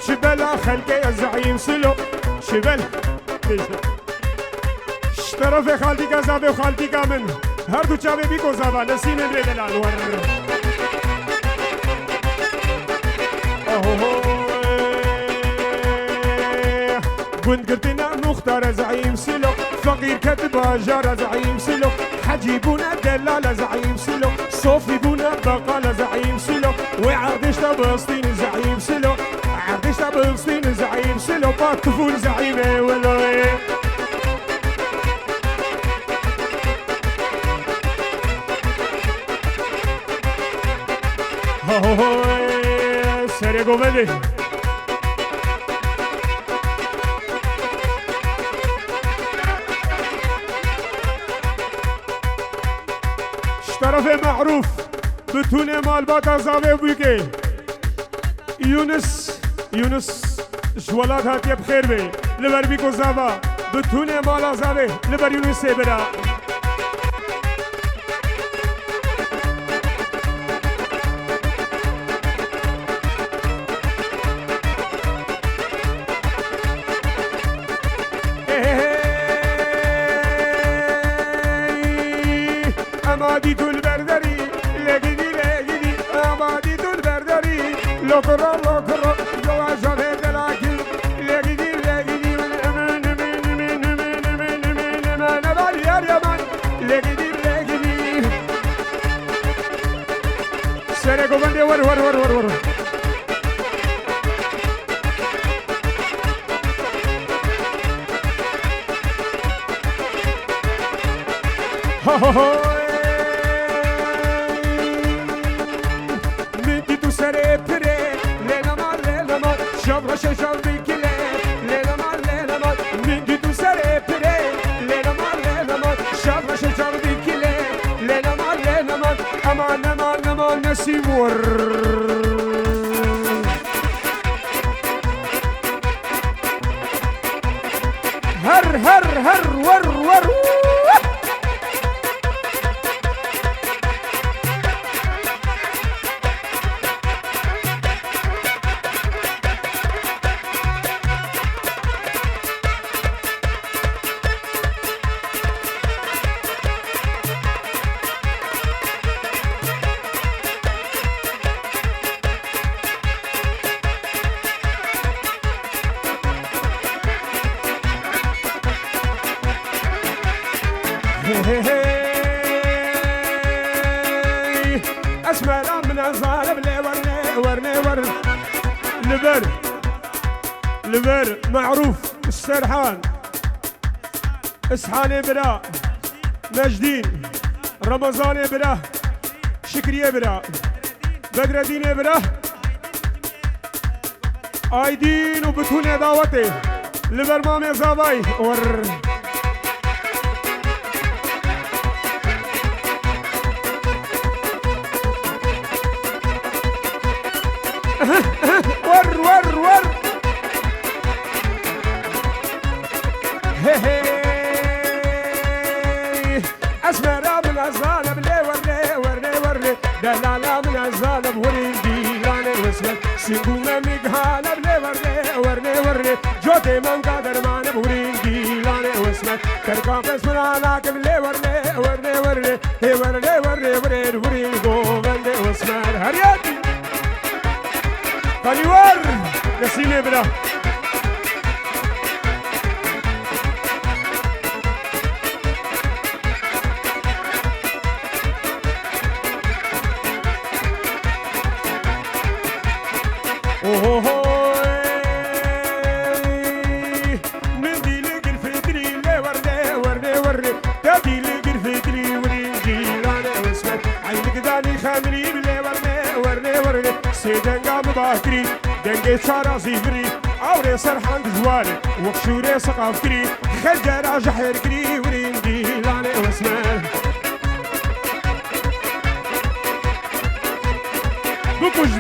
شبل خلقي يا زعيم سلو شبل طرف خالتي كذابه وخالتي كامن هر دو چاوه بی کو زابا نسیم امره دلال ور قند قلتنا مختار زعيم سلو فقير كتب جار زعيم سلو حجيبونا دلال زعيم سلو صوفي بونا بقال زعيم سلو وعردش تبسطين زعيم سلو عردش تبسطين زعيم سلو باطفون زعيمه ولوي سري قومدي طرف معروف بتونه مال باتا زاوي بوكي يونس شوالات هاتي بخير بي لبر بيكو زاوا بتونه مال زاوي لبر يونس سيبرا امادي دول بردري لقدي امادي دول بردري لوكرا جوا جابه دلاكي لقدي انا بالي يا يمان لقدي سرقو بندي ور شجر بكله ليلة مال من جدو سري بري ليلة مال شجر بكله ليلة مال أمان نسيم ور هر ور اسمع من الظالم ورني لبر معروف السرحان اسحاني برا مجدين رمضاني برا شكرية برا بدر الدين برا ايدين وبتوني دعوتي لبر مامي زاباي ور ور هي اسمع من الظالم لي ورني دلالا من الظالم وريدي لاني وسمت سيبونا مقهانا بلي ورني جوتي من قادر ماني بوريدي لاني وسمت تركا بس من علاك بلي ورني قومندي وسمت هرياتي قالي ور نسيني بلا من دي لقل فدري لي ورني تادي لقل فدري وريدي لاني وسمت عينك داني خامري بلي ورني سيدن قام باكري دنگي شارع زيفري اوري سرحان دجوالي وقشوري سقاف كري خجر جحير كري وريدي لاني وسمت بوكوش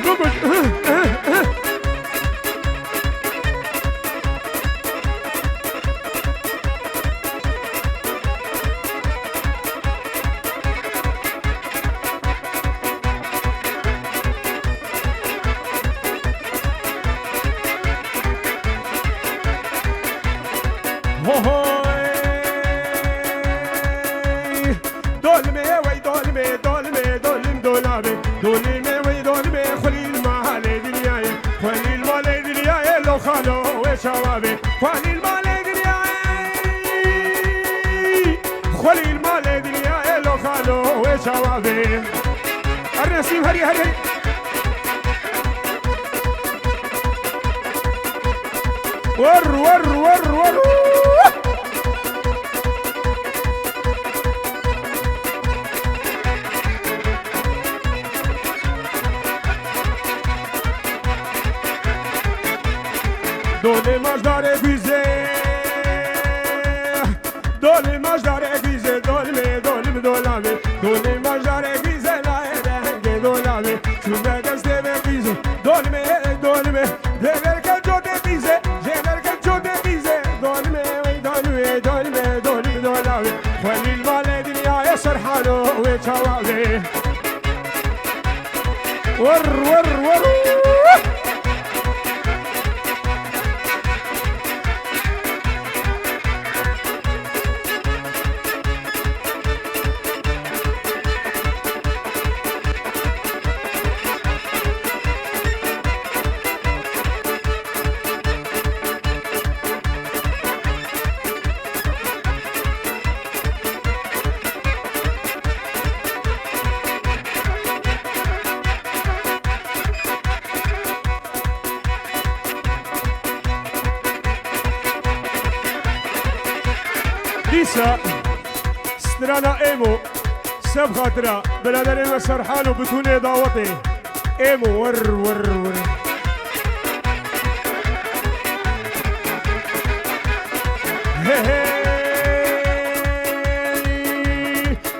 دولمي دولمي دولم دولابي دولمي ويدولمي خلي المال دنياي خلي المال دنياي لو خالو وشبابي خلي المال دنياي خلي المال دنياي لو خالو وشبابي الرسيم هري هري ور ور ور ور دولي مجدار اگویزه دولي مجدار اگویزه دولمي دولم دولامي دولي مجدار اگویزه لای رنگ دولامي چوبه دسته بگویزه دولمي دولمي جگر که جوده بیزه جگر که جوده بیزه دولمي دولمي دولمي دولم دولامي خلی المال دنیای سرحانو و چوابي ور ور ور ديسا سترانا ايمو سب خاطرة بلادرين وسرحان وبتوني دعوتي ايمو ور ور ور هي هي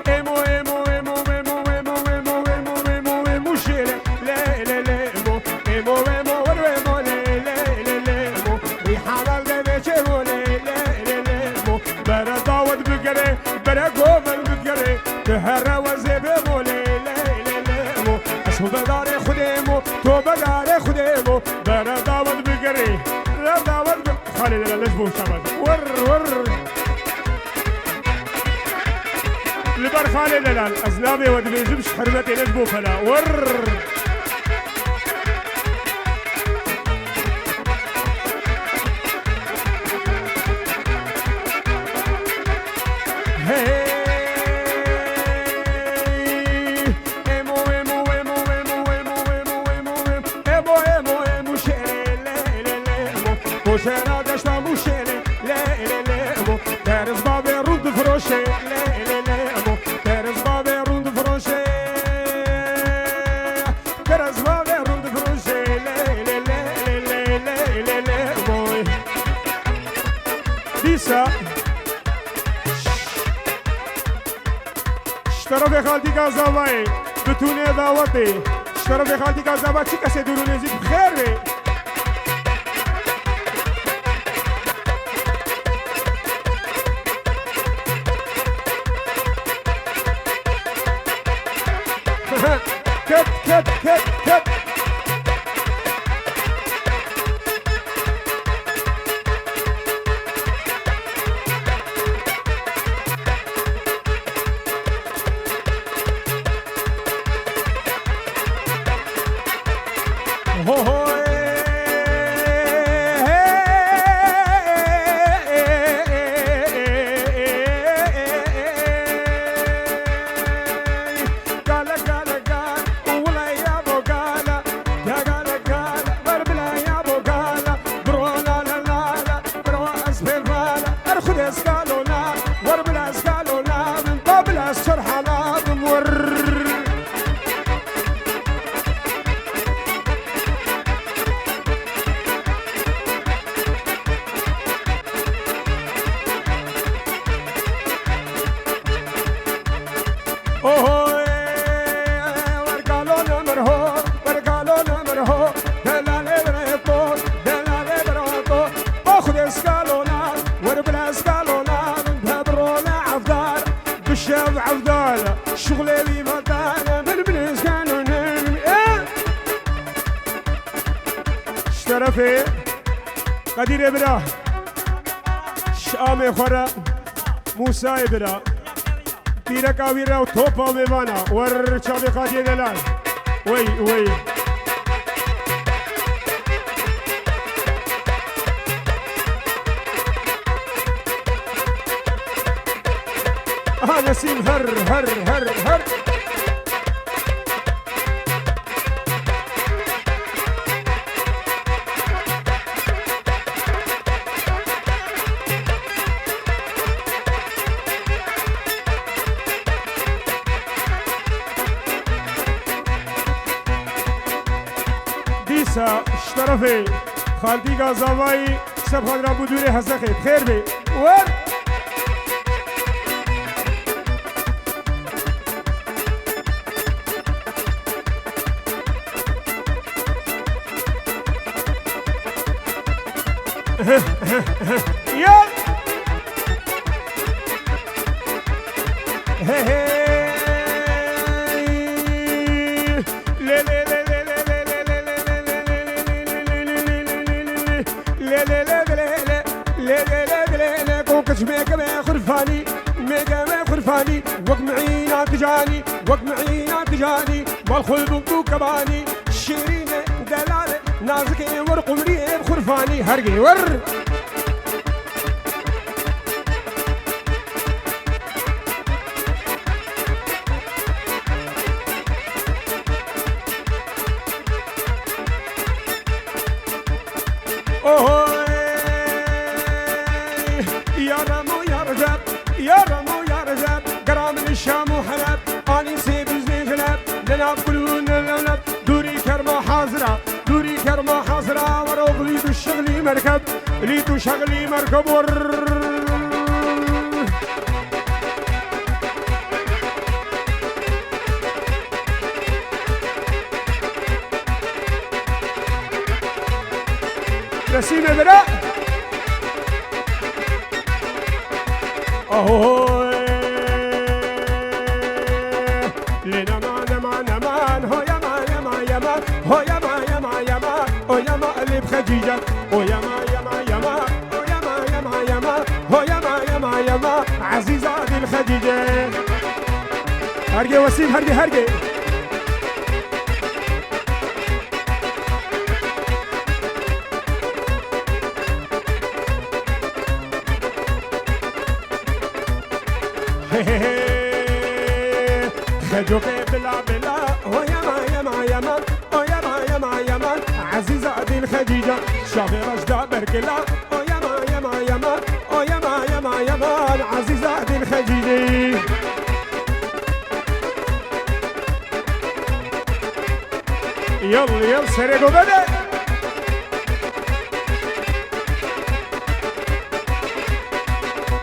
ايمو ايمو ايمو ايمو ايمو ايمو ايمو ايمو ايمو شيلة لا لا لا ايمو ايمو ايمو ور ايمو لا لا لا لا ايمو ويحاول قبيشة ولا لا لا لا ايمو برا دعوت بقري برا قومل بقري تهرى وزيبه لا لا لا لا ايمو اشو بداري خديمو تو بداري خديمو برا دعوت بقري برا دعوت بقري خالي لا ليش بو شباب ور ور لبر خالي لا الازلامي ودبيجبش حرمتي ليش بو فلا ور وشيرا دشتا موشيلي لا لا لا مو تارز بابي رود فروشي لا لا لا مو تارز بابي رود فروشي تارز بابي رود فروشي لا لا لا لا لا لا لا مو ديسا اشترف خالتي كازاباي بتوني دعوتي اشترف خالتي كازاباي چي کسی دورو نزید بخیر بي كت كت كت كت هو هو شغلي بي مطالة بالبلس كانوا نرمي اشترفي قدير ابرا شامي خورا موسى ابرا تيرك أويرا وتوبا ميبانا ورشابي خادي دلال وي وي نسيم هر هر هر هر ديسا اشترفي خالدي غازاوي سب خادران بودوري هزخي بخير بي ور يا هي هي لا لا لا لا لا لا لا لا لا كوكش ميكا ما خرفاني ميكا ما خرفاني وقت معينا تجاني وقت معينا تجاني والخلب بوك كباني شيرينه دلاله نازكي ورقم لي بخرفاني هرقي ور اوه يا رمو يا رجب يا رمو يا رجب قرام الشام وحلب اني سيب زنجلب لناكلون اللولب دوري كرمه حاضره دوري كرمه حاضره وروق ليدو الشغلي مركب ليدو شغلي مركب ور نسيم براء اوه لنا مان هو يا ما هو يا ما هو يا ما اللي بخديجة هو يا ما هو يا ما عزيزة هذه الخديجة هرقي وسيم هرقي خجوك بلا بلا هو يا ما عزيزة هذه الخديجة شافي رشدة بركلا هو يا ما عزيزة هذه الخديجة يلا سرقوا بدأ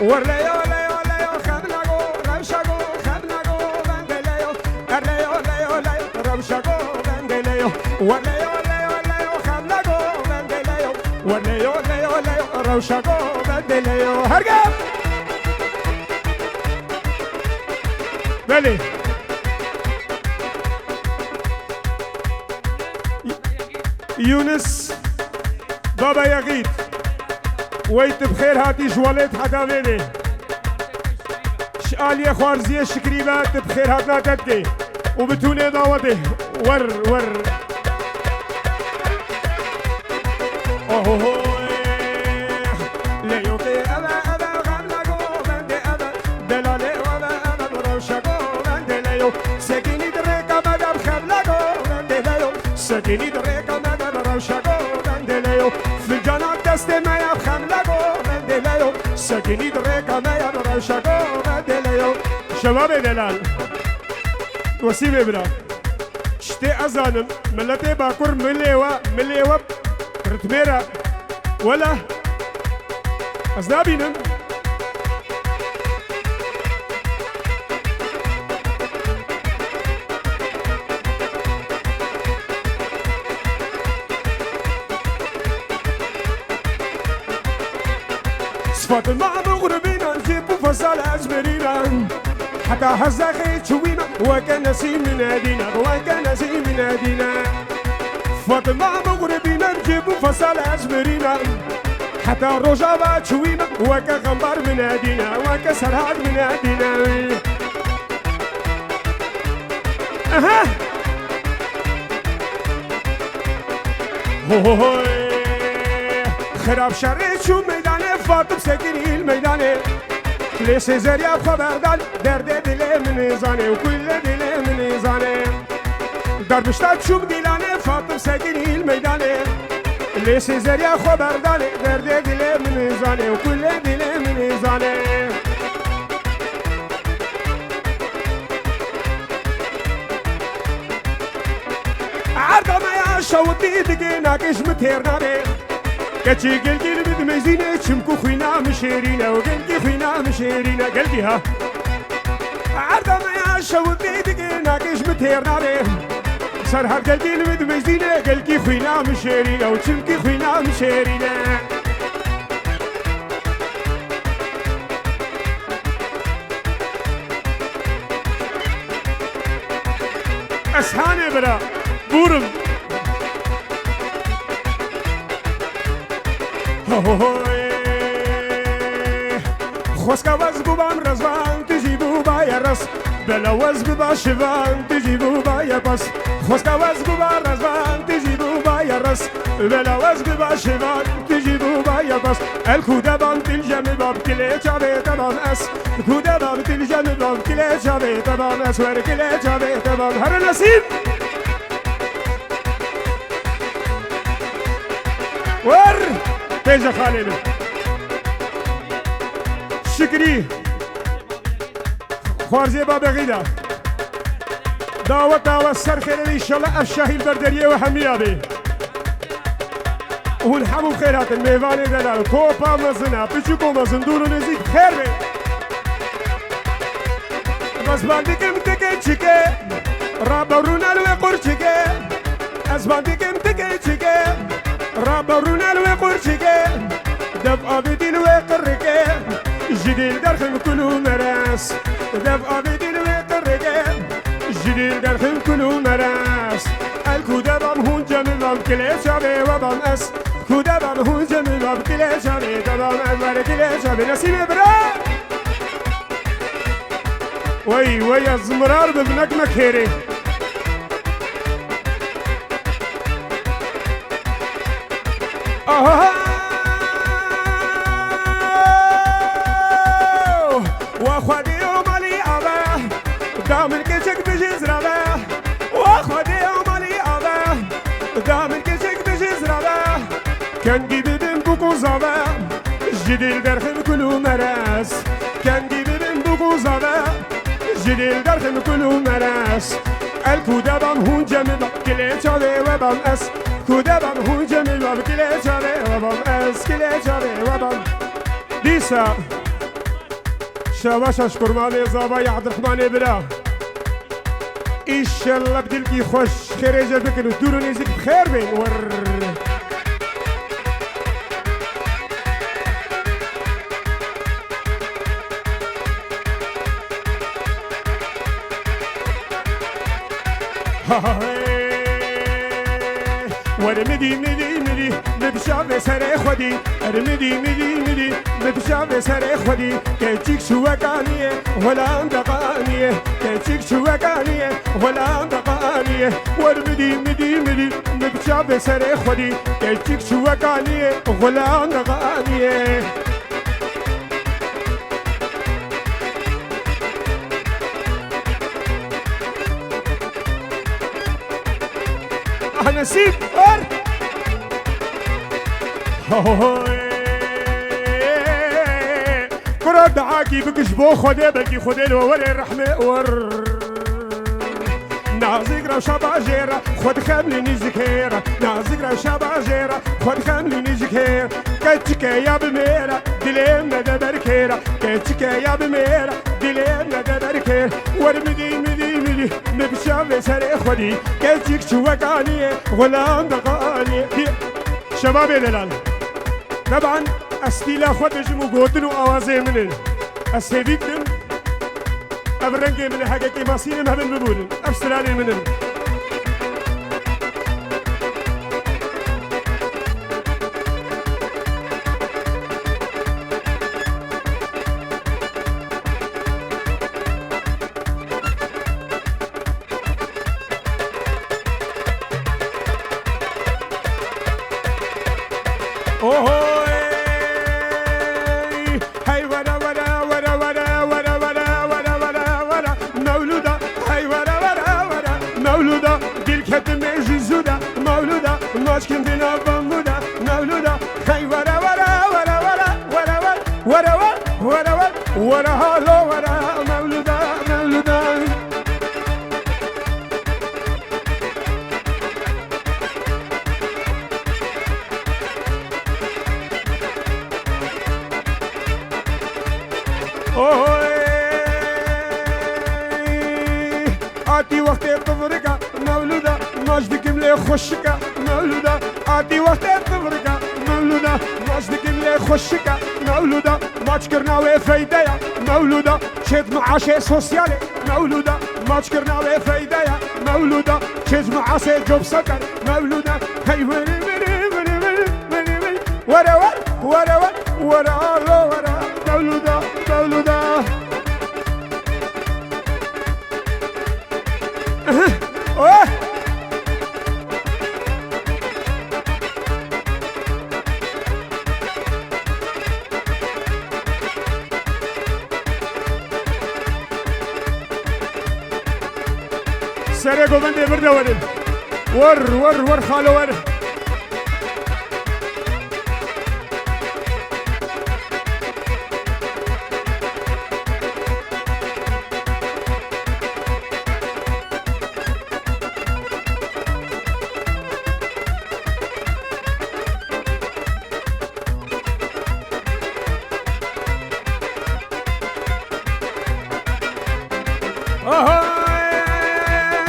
ورليو وليو روشاكو بدليو هرقب بلي يونس بابا يغيد ويت بخير هاتي جواليت حدا بيني شقالية خوارزية شكريبات بخير هاتنا تدكي وبتوني دعوتي ور اوه ليوكي أبا غملقو بندي أبا دلالي وأبا روشاكو بندي ليو سكيني دريكا مدام خملقو بندي ليو سكيني دريكا مدام روشاكو بندي ليو في الجنات دستي ما يبخملقو بندي ليو سكيني دريكا ما يبخملقو روشاكو بندي ليو شباب دلال وسيم برا شتي أزانم ملتي باكور مليوا رتميرا ولا أزنابينم صفات مع مغربين نجيب فصل أزمرينا حتى هزاخي تشوينا وكان نسيم من نادينا وكان نسيم من نادينا فاطمة مغربين نجيب فصل أزمرينا حتى رجابة تشوينا وكا غمبار من نادينا وكا سرهاد من نادينا اها خراب شره چون میدانه فاطم سکنی میدانه لیس زریا خبردار درد دل من زانه و کل دل من زانه در بشتاب چوب دیلانه فاطم سکنی میدانه لیس زریا خبردار درد دل من زانه و کل دل من زانه عردم یا شوتی دیگه نکش مترنامه کچی گلگی بد مزینه چمکو خوینا مشیرینه و گلگی خوینا مشیرینه گلگی ها عردم یا شوتی دیگه نکش مترنامه سر هر گلگی بد مزینه گلگی خوینا مشیرینه و چمکی خوینا مشیرینه اسهانه برا بورم خوسكا وزبو بام رزوان تجيبو بايا رس بلا وزبو باشفان تجيبو بايا بس خوسكا وزبو بام رزوان تجيبو بايا رس بلا وزبو باشفان تجيبو بايا بس الكودا بام تلجم باب كلي جابي تمام اس الكودا بام تلجم باب كلي جابي تمام اس ور كلي جابي تمام هر نصيب ور بيجا خالد شكري خوارزي بابا غيدا دعوة السر خير ان شاء الله الشاهي البردرية وحمية بي والحمو خيرات الميفاني دلال كوبا مزنا بيشوكو مزندور ونزيك خير بي بس بانديك متكي تشيكي رابا رونالو يقور تشيكي از بانديك متكي تشيكي رابا رونالو يقور تشيكي دفع بدين ويقرقي جديد درخم كلو مراس دفع بدين ويقرقي جديد درخم كلو مراس الكودا بام هون جميل بام كلي شابي وبام اس كودا بام هون جميل بام كلي شابي دبام انوار كلي شابي نسيم برا وي الزمرار ببنك مكيري واخوادي ومالي أبا دام الكشك بجيز ربا واخوادي ومالي أبا دام الكشك بجيز ربا كان جيبي بن بوكو زبا جديل درخم كلو مراس كان جيبي بن بوكو زبا جديل درخم كلو مراس الكودا بام هون جميل كلي جابي وبام اس كودا بام هون جميل كلي جابي وبام اس كلي جابي وبام ديسا شاباش اشكر مالي زابا يا عبد الرحمن برا ان شاء الله بدلكي خوش خير جابك ندورو نيزك بخير بين ور ورمدي مدي مبشاف سر خودي ارمدي مبشاف سر خودي كيتشيك شوكانيه ولا اندقانيه كيتشيك شوكانيه ولا اندقانيه ورمدي مبشاف سر خودي كيتشيك شوكانيه ولا اندقانيه نسيب ور كرة دعاكي بكش بو خدي بلكي خدي له ور الرحمة ور نازق رو شبا جيرا خد خملي نزكيرا نازق رو شبا جيرا خد خملي نزكيرا كتك يا بميرا دليم ندى بركيرا كتك يا بميرا دليم ندى بركيرا ورمدي مبشاف سر خودي كتك شوكانية ولا اندقانية شباب دلال طبعا استيلا خود جمو قوتن وآوازي منن السيفيكتن أبرنجي من حقيقي ماسين مهبن ببولن أفسراني منن هاي ورا ورا ورا ورا ورا ورا ورا ورا ورا مولودة هاي ورا ورا ورا مولودة دل كتم جزودة مولودة ماشكن بنا بمودة مولودة هاي ورا ورا ورا ورا ورا ورا ورا ورا ورا هالو ورا مولودة مولودة آتی وقت تفرقه مولوده ماجدكم لي خوشكه مولوده آتی وقت تفرقه مولوده ماجدكم لي خوشكه مولوده ما تشكرنا وفايده مولوده شد معاشي سوسيالي مولوده ما تشكرنا وفايده مولوده شد معاشي جوب سكر مولوده هي ورا ورا ورا ورا ورا مولوده مولوده سري قومندي برده ور خالو ور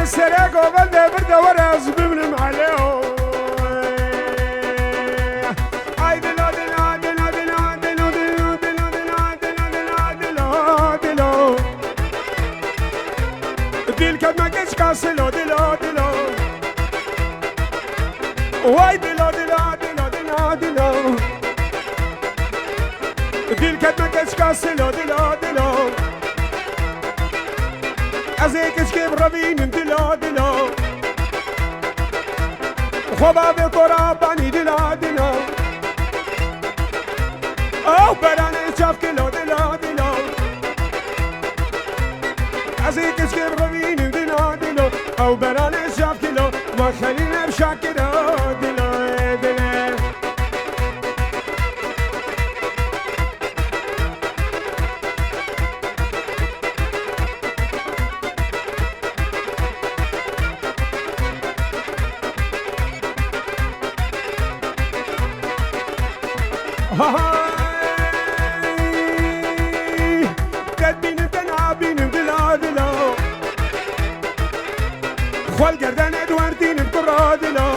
سرقوا بلده برده ورا زبمن عليه اي دلو دلو دلو دلو دلو دلو دلو دلو دل كد ما كش كاسلو دلو دلو واي دلو دلو دلو دلو دلو دل كد ما كش كاسلو دلو دلو ازيك كيف ربين دلو دلو خوبا بقراباني دلو دلو او براني شاف كيلو دلو دلو ازيك كيف ربين دلو دلو او براني شاف كيلو ما خلينا بشاكلو دلو دلو تدبين تنعبين دلو دلو خوال گردن ادواردين بقرا دلو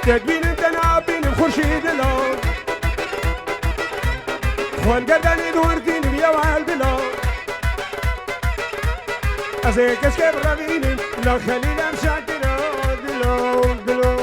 تدبين تنعبين خورشيد دلو خوال گردن ادواردين بيوال دلو ازيك اشكب رابين لا خلينا مشاكلو دلو دلو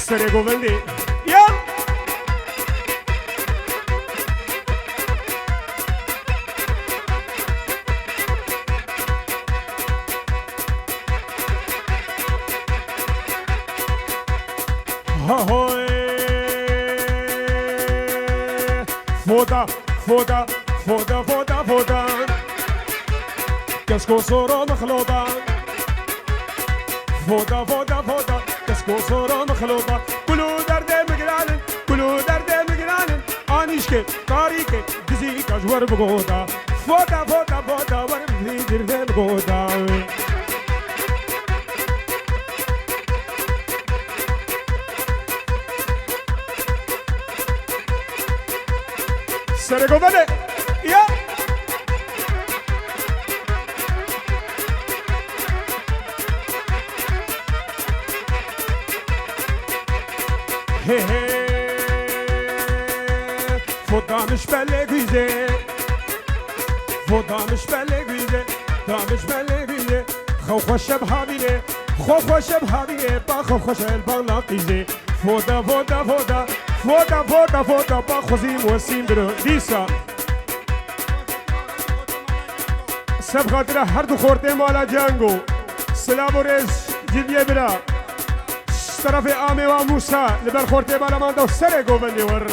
Sere govendi. Ya. Ahoy. Foda, foda, foda, foda, foda. Qu'est-ce صورة مخلوطة. فوضى فوضى فوضى كسكو صورة مخلوطة كلو درد مقران كلو درد مقران آنيشكي طريقي دزيك أجور بقوضة فوضى فوضى فوضى ورمي درد بقوضة سرقو بده يا فضامش بلغيزه فضامش بلغيزه دامش بلغيزه خو خوش بهابينه خو خوش بهابينه با خو خوش البلاقيزه فودا فودا فودا فودا فودا فودا با خوزيم وسيم درو ديسا سب خاطر هر دو خورده مالا جنگو سلام و رز جدیه برا طرف آمه و موسا لبر خورده بالا من دو سر گوبنده ور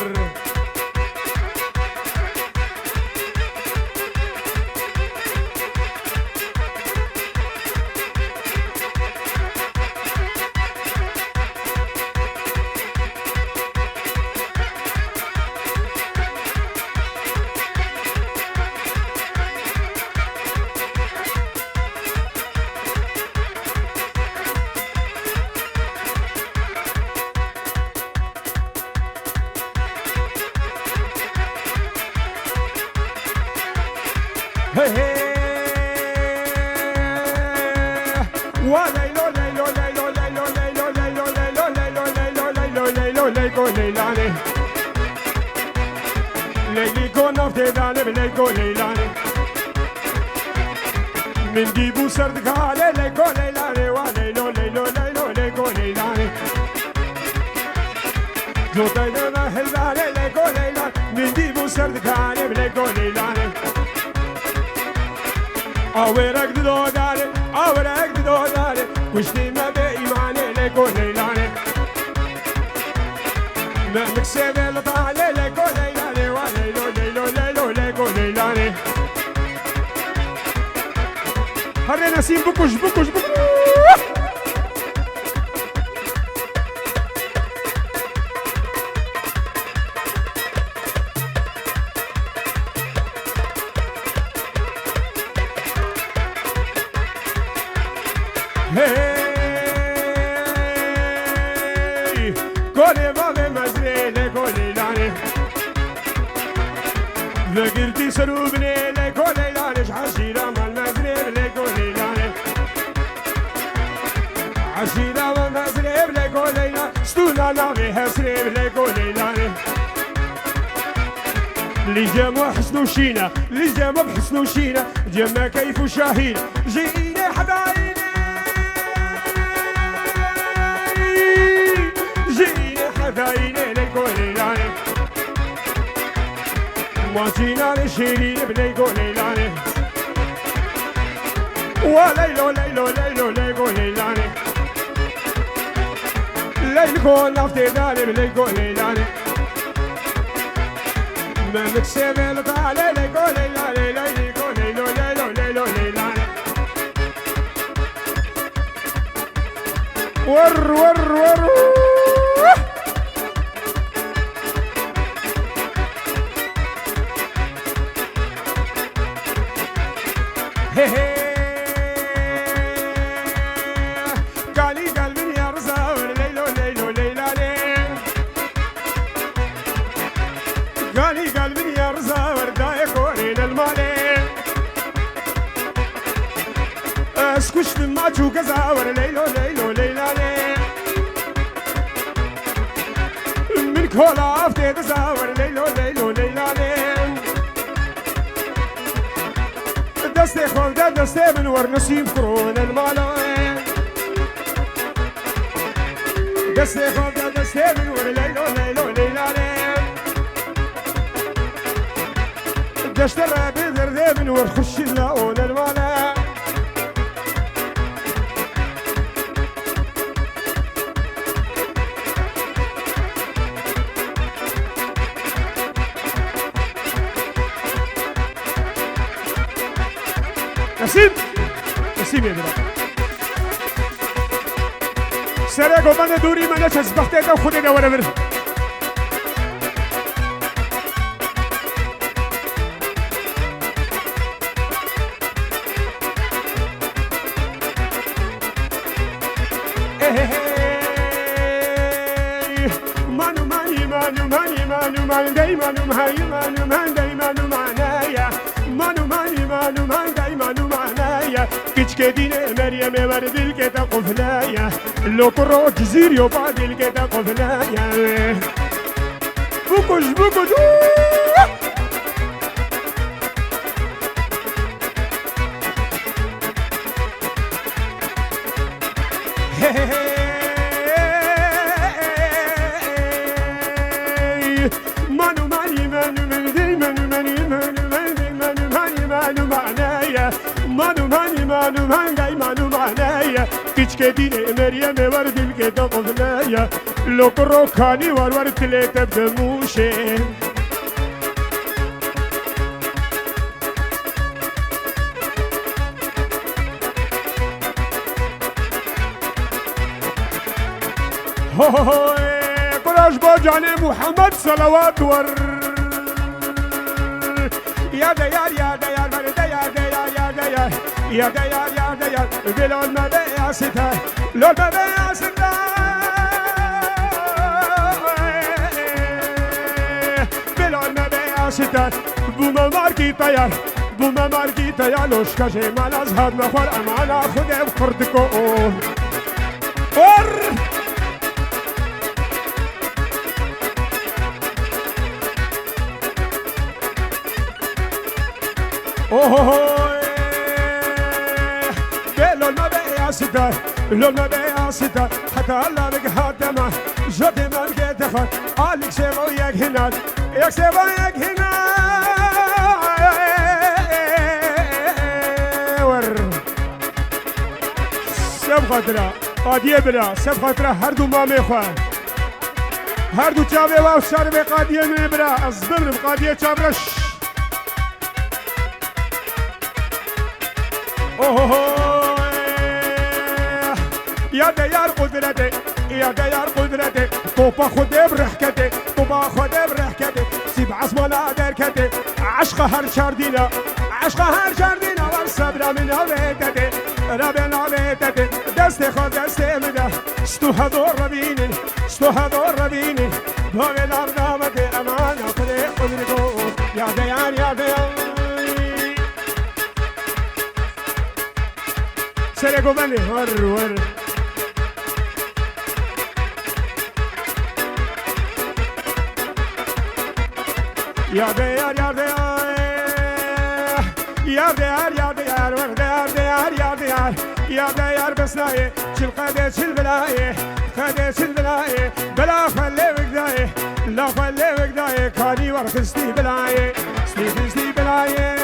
من ديبو سردك على ليكو ليلاني وليلو ليلو ليلو ليكو ليلاني جوتاي ما هلالي ليكو ليلاني من ديبو سردك على ليكو ليلاني أورك دوداري أورك دوداري وشتي ما بإيماني ليكو ليلاني ما مكسب لطالي ليكو ليلاني وليلو ليلو ليلو ليكو ليلاني هري نسيم بكوش بكوش بكوش هاي كولي بابي مزري كولي لاني ذكرتي سروبني كولي لاني شحشيرة مال مزري كولي لاني عشيرة مال مزري كولي لاني ستونا نامي هسري كولي لاني اللي جامو حسنو شينا اللي جامو بحسنو شينا جمع كيف شاهينا جيني حبايبي حبايبي ليكولي لاني ماشينا لشيرين بليكولي لاني وليلو ليلو ليلو ليكولي لاني ليلكو نفتي دالي بليكولي لاني ما مكسب لطالي ليكولي لاني ليلكو ليلو ليلو ليلو ليلاني ور ور ور قالي قلبي يا رزاور ليلو ليلو ليلاني قالي قلبي يا رزاور دايكورين المالي اسكش من ماجو قزاور ليلو ليلو ليلاني من كولا افتي تزاور ليلو ليلو ليلاني دستي خولده دستي من ور نسيم كرون المالوين دستي خولده دستي من ور ليلو ليلو ليلاني دشت الرابي ذردي من ور خش اللاون المالوين نسيم نسيم يا درا سرقوا من دوري من نشز بختي وخذي ده ولا بر مانو ماني مانو ماني مانو ماني دايما ماني مانو ماني دايما معنايا مانو ماني مانو مان داي مانو معنايا كيتش دينا مريم ورد الكتا قفلايا لو كرو جزير يوباد الكتا قفلايا بوكوش بوكوش مانو ماني مانو ماني مانو ماني مانو ماني مانو ماني مانو معنايا مانو ماني مانو ماني مانو معنايا كيتش كديني مريم ورد الكتا قفلايا لو كروكاني ورور تلاتة بدموشي هو كلاش بوجاني محمد صلوات ور يا ديار يا ديار يا ديار يا ديار يا ديار يا ديار بلون ما بيا ستار لون ما بيا ستار بلون ما بيا ستار بوما ماركي طيار بوما ماركي طيار لوش كاجي مال ازهر نخور امانا خده بخردكو ور اوه لون ما بيا ستار لون ما بيا ستار حتى الله بك هاتما جدي ما بقيت اخر قالك سيبو ياك هنا ياك سيبو ياك هنا ور سب خاطرة قادية بلا سب خاطرة هردو مامي خواه هردو چاوه واو شارب قادية من بلا ازبرم قادية چابرش اوه يا ديار قدرتي يا ديار قدرتي طوبة خدي برحكتي طوبة خدي برحكتي سيب عصمنا دركتي عشق هر شاردينا عشق هر شاردينا والصبر من هويتتي ربنا بيتتي دستي خد دستي مده ستو هدور ربيني ستو هدور ربيني بغي الارض مدي امانة خدي قدرتو يا ديار يا ديار سرقوا بني ور ور يا ديار يا ديار يا ديار يا ديار ور ديار ديار يا ديار يا ديار بسناي شل قدش البلاي قدش البلاي بلا خلي وقداي لا خلي وقداي كاني ورخستي بلاي ستي بلاي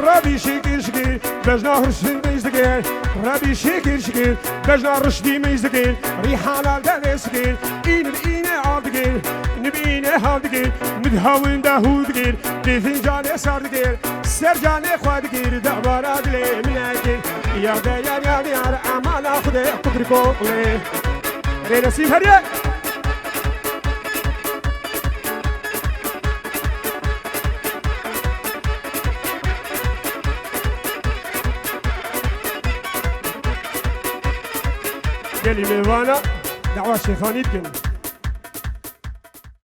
ربي شكر شكر بجنا رشدي ميزدقير ربي شكر شكر بجنا رشدي ميزدقير ريحانة دادي سكير إيني عالدقير نبيني هالدقير مدهاون دهودقير دي فنجاني ساردقير سرجاني خوادقير دعبارا دلي مناكير يا ديار يا ديار أمانا خدي قدركو لي ري نسيم هريا قال لي ميوانا دعوة شيخاني تقن